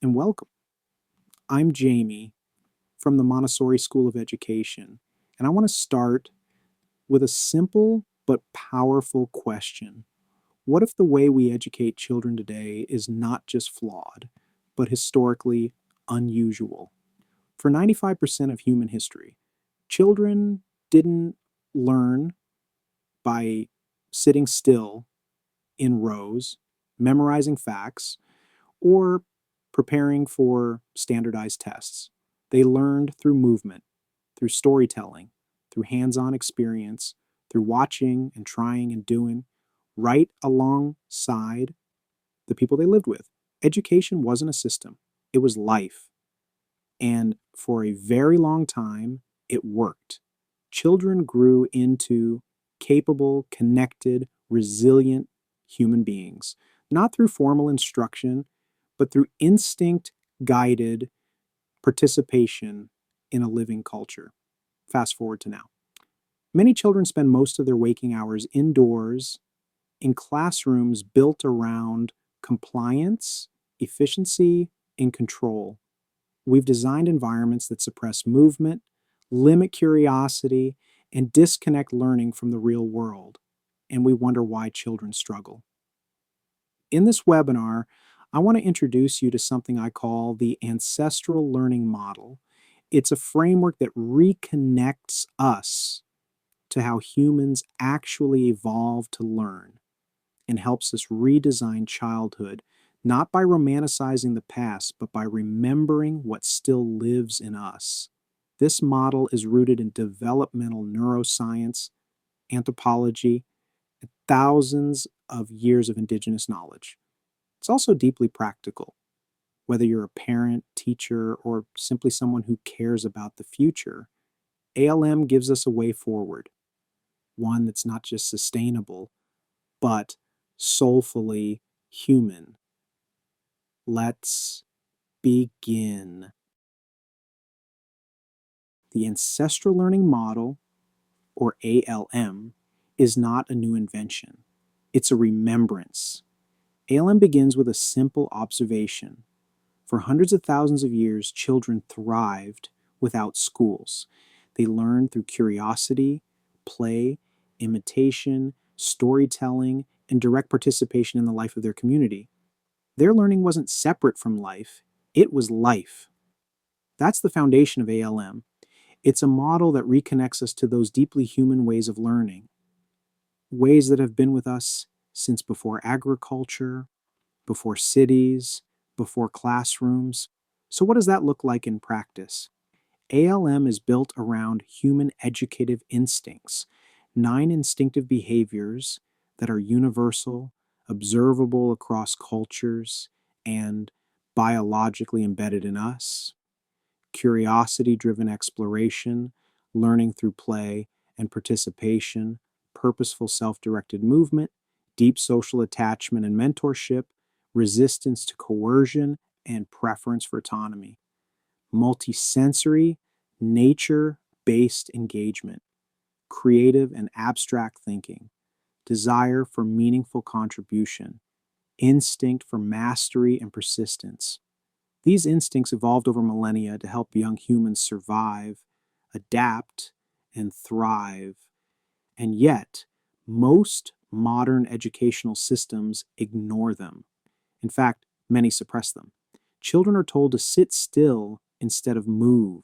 and welcome. I'm Jamie from the Montessori School of Education, and I want to start with a simple but powerful question. What if the way we educate children today is not just flawed, but historically unusual? For 95% of human history, children didn't learn by sitting still in rows, memorizing facts, or preparing for standardized tests. They learned through movement, through storytelling, through hands-on experience, through watching and trying and doing, right alongside the people they lived with. Education wasn't a system, it was life. And for a very long time, it worked. Children grew into capable, connected, resilient human beings, not through formal instruction, but through instinct guided participation in a living culture. Fast forward to now. Many children spend most of their waking hours indoors in classrooms built around compliance, efficiency, and control. We've designed environments that suppress movement, limit curiosity, and disconnect learning from the real world. And we wonder why children struggle. In this webinar, I want to introduce you to something I call the Ancestral Learning Model. It's a framework that reconnects us to how humans actually evolved to learn and helps us redesign childhood, not by romanticizing the past, but by remembering what still lives in us. This model is rooted in developmental neuroscience, anthropology, and thousands of years of Indigenous knowledge. It's also deeply practical. Whether you're a parent, teacher, or simply someone who cares about the future, ALM gives us a way forward, one that's not just sustainable, but soulfully human. Let's begin. The Ancestral Learning Model, or ALM, is not a new invention. It's a remembrance. ALM begins with a simple observation. For hundreds of thousands of years, children thrived without schools. They learned through curiosity, play, imitation, storytelling, and direct participation in the life of their community. Their learning wasn't separate from life, it was life. That's the foundation of ALM. It's a model that reconnects us to those deeply human ways of learning, ways that have been with us since before agriculture, before cities, before classrooms. So what does that look like in practice? ALM is built around human educative instincts, 9 instinctive behaviors that are universal, observable across cultures, and biologically embedded in us. Curiosity-driven exploration, learning through play and participation, purposeful self-directed movement, deep social attachment and mentorship, resistance to coercion, and preference for autonomy. Multisensory, nature-based engagement, creative and abstract thinking, desire for meaningful contribution, instinct for mastery and persistence. These instincts evolved over millennia to help young humans survive, adapt, and thrive. And yet, most modern educational systems ignore them. In fact, many suppress them. Children are told to sit still instead of move,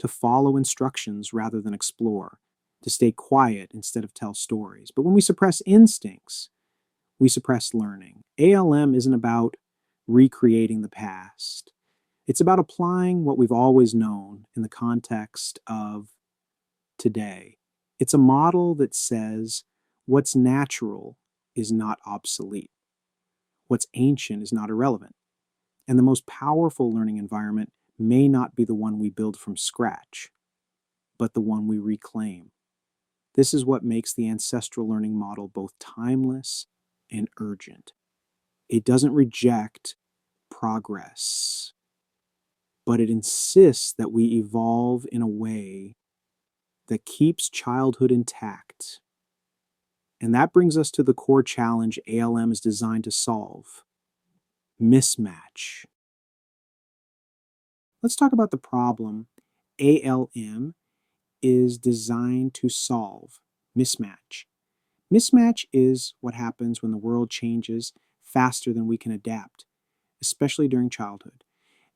to follow instructions rather than explore, to stay quiet instead of tell stories. But when we suppress instincts, we suppress learning. ALM isn't about recreating the past. It's about applying what we've always known in the context of today. It's a model that says what's natural is not obsolete. What's ancient is not irrelevant. And the most powerful learning environment may not be the one we build from scratch, but the one we reclaim. This is what makes the ancestral learning model both timeless and urgent. It doesn't reject progress, but it insists that we evolve in a way that keeps childhood intact. And that brings us to the core challenge ALM is designed to solve: mismatch. Let's talk about the problem ALM is designed to solve: mismatch. Mismatch is what happens when the world changes faster than we can adapt, especially during childhood.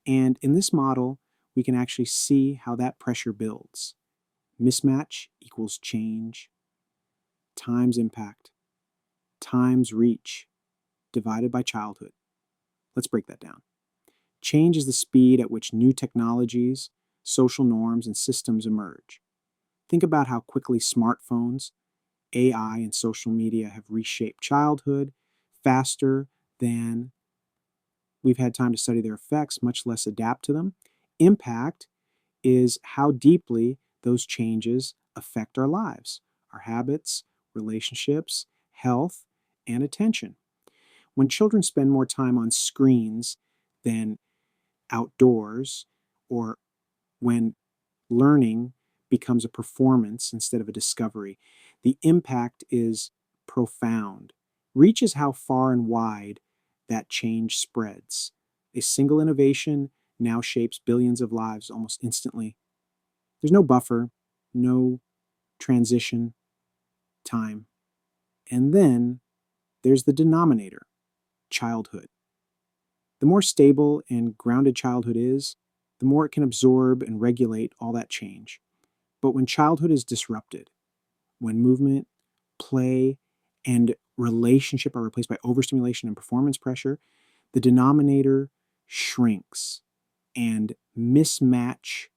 And in this model, we can actually see how that pressure builds. Mismatch equals change times impact times reach divided by childhood. Let's break that down. Change is the speed at which new technologies, social norms, and systems emerge. Think about how quickly smartphones, AI, and social media have reshaped childhood faster than we've had time to study their effects, much less adapt to them. Impact is how deeply those changes affect our lives, our habits, relationships, health, and attention. When children spend more time on screens than outdoors, or when learning becomes a performance instead of a discovery, the impact is profound. Reach is how far and wide that change spreads. A single innovation now shapes billions of lives almost instantly. There's no buffer, no transition time. And then there's the denominator: childhood. The more stable and grounded childhood is, the more it can absorb and regulate all that change. But when childhood is disrupted, when movement, play, and relationship are replaced by overstimulation and performance pressure, the denominator shrinks and mismatch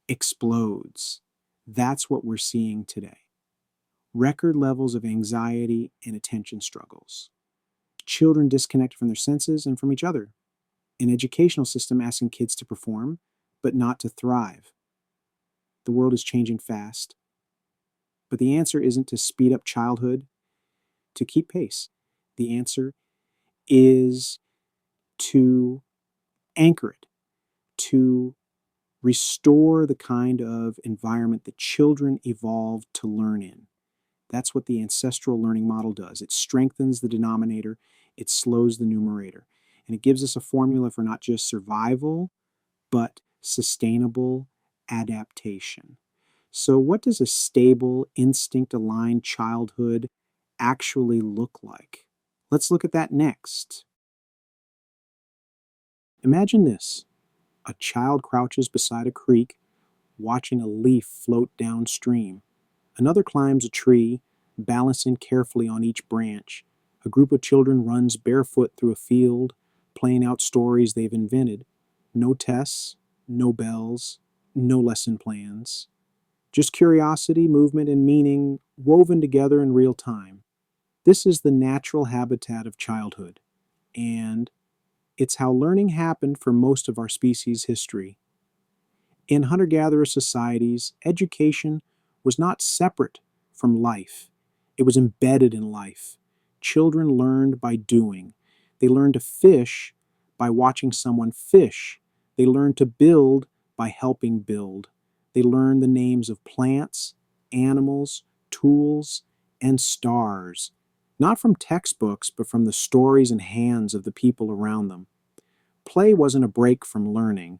explodes. That's what we're seeing today. Record levels of anxiety and attention struggles. Children disconnected from their senses and from each other. An educational system asking kids to perform, but not to thrive. The world is changing fast, but the answer isn't to speed up childhood, to keep pace. The answer is to anchor it, to restore the kind of environment that children evolved to learn in. That's what the ancestral learning model does. It strengthens the denominator, it slows the numerator, and it gives us a formula for not just survival, but sustainable adaptation. So, what does a stable, instinct aligned childhood actually look like? Let's look at that next. Imagine this: a child crouches beside a creek, watching a leaf float downstream. Another climbs a tree, balancing carefully on each branch. A group of children runs barefoot through a field, playing out stories they've invented. No tests, no bells, no lesson plans. Just curiosity, movement, and meaning woven together in real time. This is the natural habitat of childhood, and it's how learning happened for most of our species' history. In hunter-gatherer societies, education was not separate from life. It was embedded in life. Children learned by doing. They learned to fish by watching someone fish. They learned to build by helping build. They learned the names of plants, animals, tools, and stars, not from textbooks, but from the stories and hands of the people around them. Play wasn't a break from learning,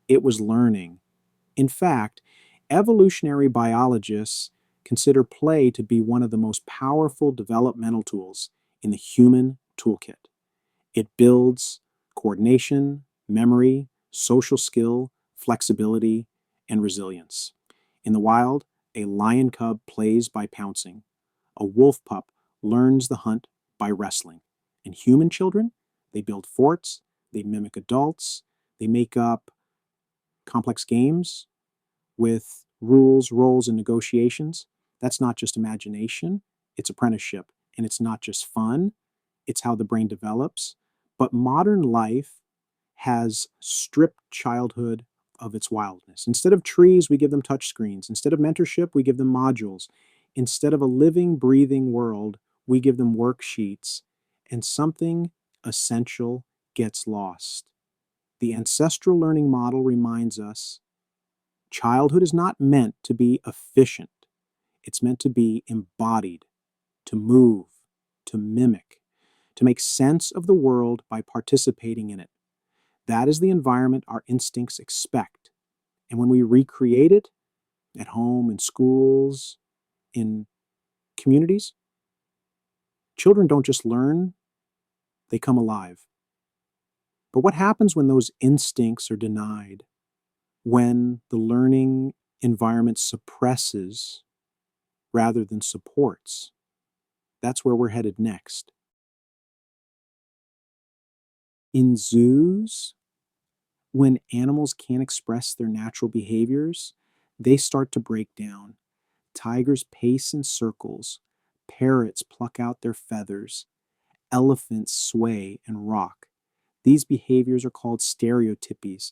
it was learning. In fact, evolutionary biologists consider play to be one of the most powerful developmental tools in the human toolkit. It builds coordination, memory, social skill, flexibility, and resilience. In the wild, a lion cub plays by pouncing. A wolf pup learns the hunt by wrestling. And human children, they build forts, they mimic adults, they make up complex games with rules, roles, and negotiations. That's not just imagination, it's apprenticeship. And it's not just fun, it's how the brain develops. But modern life has stripped childhood of its wildness. Instead of trees, we give them touchscreens. Instead of mentorship, we give them modules. Instead of a living, breathing world, we give them worksheets. And something essential gets lost. The ancestral learning model reminds us childhood is not meant to be efficient. It's meant to be embodied, to move, to mimic, to make sense of the world by participating in it. That is the environment our instincts expect. And when we recreate it at home, in schools, in communities, children don't just learn, they come alive. But what happens when those instincts are denied? When the learning environment suppresses rather than supports? That's where we're headed next. In zoos, when animals can't express their natural behaviors, they start to break down. Tigers pace in circles, parrots pluck out their feathers, elephants sway and rock. These behaviors are called stereotypies.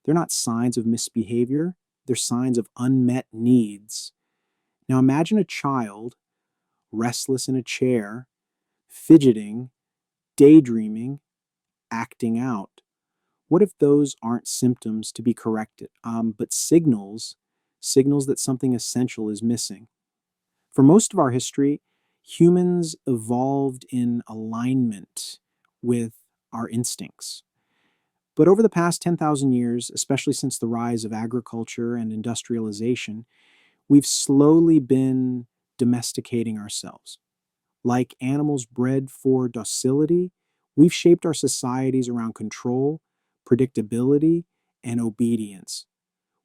They're not signs of misbehavior, they're signs of unmet needs. Now imagine a child restless in a chair, fidgeting, daydreaming, acting out. What if those aren't symptoms to be corrected, but signals that something essential is missing? For most of our history, humans evolved in alignment with our instincts. But over the past 10,000 years, especially since the rise of agriculture and industrialization, we've slowly been domesticating ourselves. Like animals bred for docility, we've shaped our societies around control, predictability, and obedience.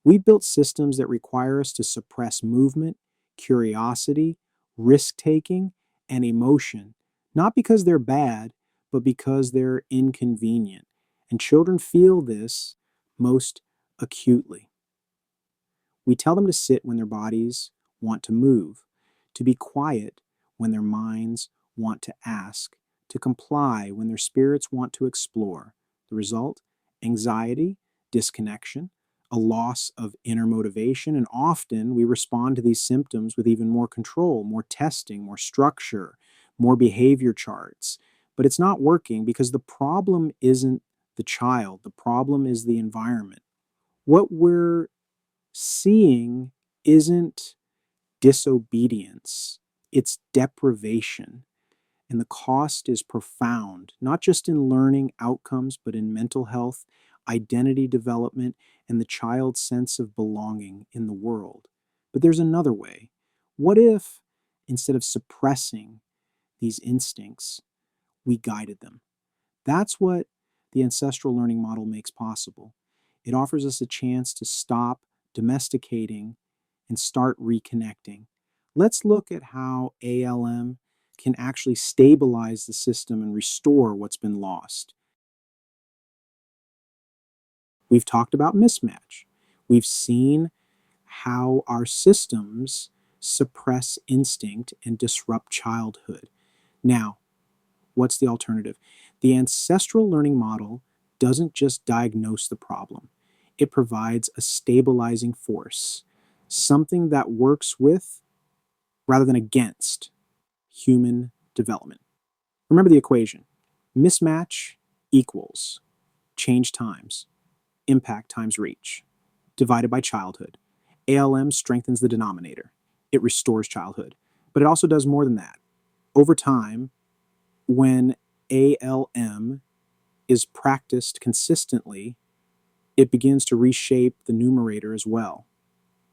We've built systems that require us to suppress movement, curiosity, risk taking, and emotion, not because they're bad, but because they're inconvenient. And children feel this most acutely. We tell them to sit when their bodies want to move, to be quiet when their minds want to ask, to comply when their spirits want to explore. The result? Anxiety, disconnection, a loss of inner motivation, and often we respond to these symptoms with even more control, more testing, more structure, more behavior charts. But it's not working because the problem isn't the child, the problem is the environment. What we're seeing isn't disobedience, it's deprivation. And the cost is profound, not just in learning outcomes, but in mental health, identity development, and the child's sense of belonging in the world. But there's another way. What if, instead of suppressing these instincts, we guided them? That's what the ancestral learning model makes possible. It offers us a chance to stop domesticating and start reconnecting. Let's look at how ALM can actually stabilize the system and restore what's been lost. We've talked about mismatch. We've seen how our systems suppress instinct and disrupt childhood. Now, what's the alternative? The ancestral learning model doesn't just diagnose the problem, it provides a stabilizing force, something that works with rather than against human development. Remember the equation: mismatch equals change times impact times reach divided by childhood. ALM strengthens the denominator. It restores childhood. But it also does more than that. Over time, when ALM is practiced consistently, it begins to reshape the numerator as well.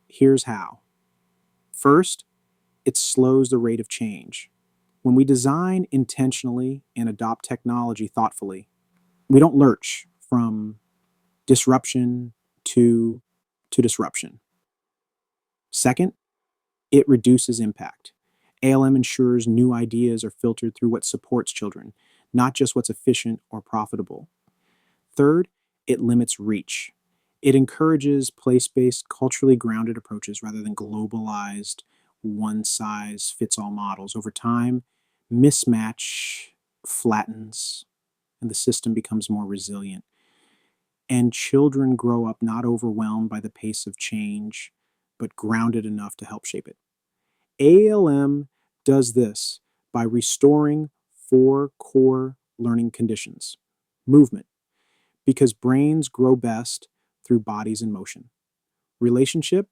Here's how. First, it slows the rate of change. When we design intentionally and adopt technology thoughtfully, we don't lurch from disruption to disruption. Second, it reduces impact. ALM ensures new ideas are filtered through what supports children, not just what's efficient or profitable. Third, it limits reach. It encourages place-based, culturally grounded approaches rather than globalized, one-size-fits-all models. Over time, mismatch flattens and the system becomes more resilient. And children grow up not overwhelmed by the pace of change, but grounded enough to help shape it. ALM does this by restoring four core learning conditions. Movement, because brains grow best through bodies in motion. Relationship,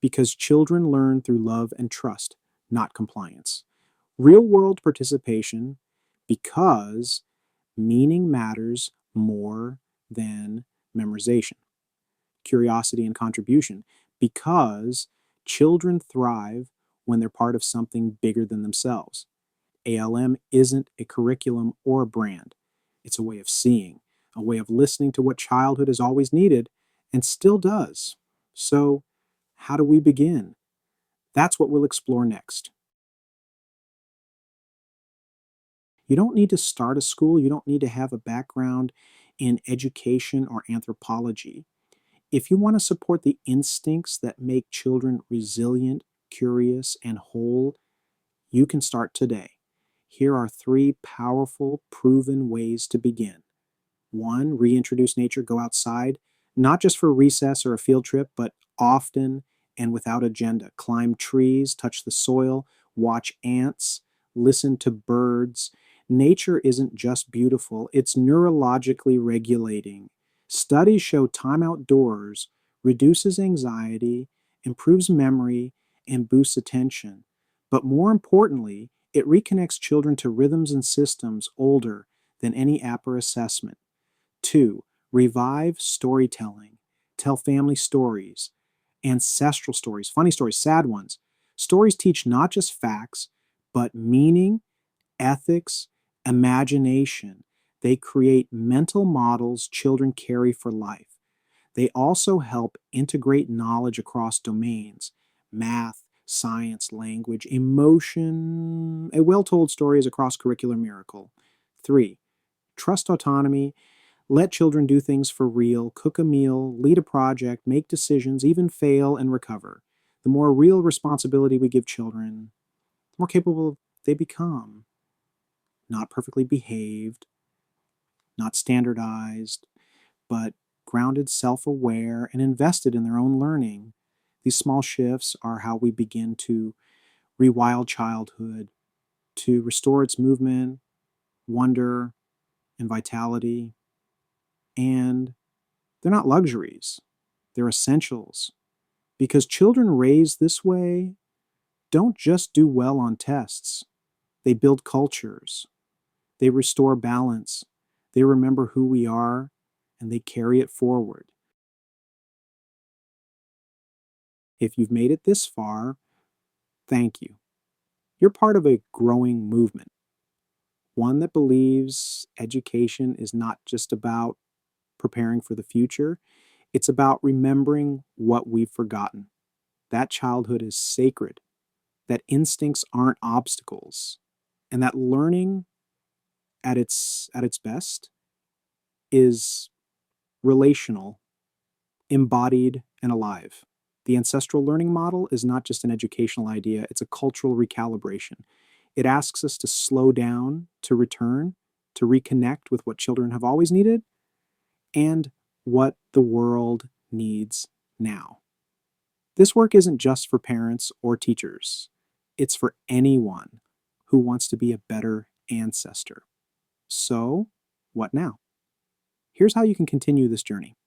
because children learn through love and trust, not compliance. Real-world participation, because meaning matters more than memorization. curiosity, and contribution, because children thrive when they're part of something bigger than themselves. ALM isn't a curriculum or a brand. It's a way of seeing, a way of listening to what childhood has always needed and still does. So, how do we begin? That's what we'll explore next. You don't need to start a school, you don't need to have a background in education or anthropology. If you want to support the instincts that make children resilient, curious, and whole, you can start today. Here are three powerful, proven ways to begin. One, reintroduce nature, go outside, not just for recess or a field trip, but often and without agenda. Climb trees, touch the soil, watch ants, listen to birds. Nature isn't just beautiful, it's neurologically regulating. Studies show time outdoors reduces anxiety, improves memory, and boosts attention. But more importantly, it reconnects children to rhythms and systems older than any app or assessment. 2. Revive storytelling. Tell family stories, ancestral stories, funny stories, sad ones. Stories teach not just facts, but meaning, ethics, imagination. They create mental models children carry for life. They also help integrate knowledge across domains: math, science, language, emotion. A well told story is a cross curricular miracle. 3. Trust autonomy. Let children do things for real, cook a meal, lead a project, make decisions, even fail and recover. The more real responsibility we give children, the more capable they become. Not perfectly behaved, not standardized, but grounded, self aware, and invested in their own learning. These small shifts are how we begin to rewild childhood, to restore its movement, wonder, and vitality. And they're not luxuries, they're essentials. Because children raised this way don't just do well on tests, they build cultures, they restore balance, they remember who we are, and they carry it forward. If you've made it this far, thank you. You're part of a growing movement, one that believes education is not just about preparing for the future, it's about remembering what we've forgotten. That childhood is sacred, that instincts aren't obstacles, and that learning at its best is relational, embodied, and alive. The ancestral learning model is not just an educational idea, it's a cultural recalibration. It asks us to slow down, to return, to reconnect with what children have always needed and what the world needs now. This work isn't just for parents or teachers, it's for anyone who wants to be a better ancestor. So, what now? Here's how you can continue this journey.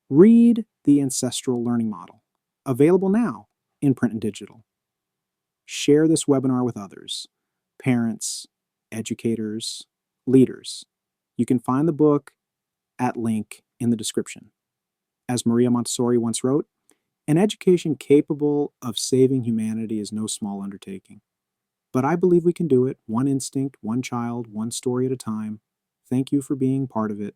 Read the Ancestral Learning Model, available now in print and digital. Share this webinar with others, parents, educators, leaders. You can find the book at link in the description. As Maria Montessori once wrote, an education capable of saving humanity is no small undertaking. But I believe we can do it, one instinct, one child, one story at a time. Thank you for being part of it.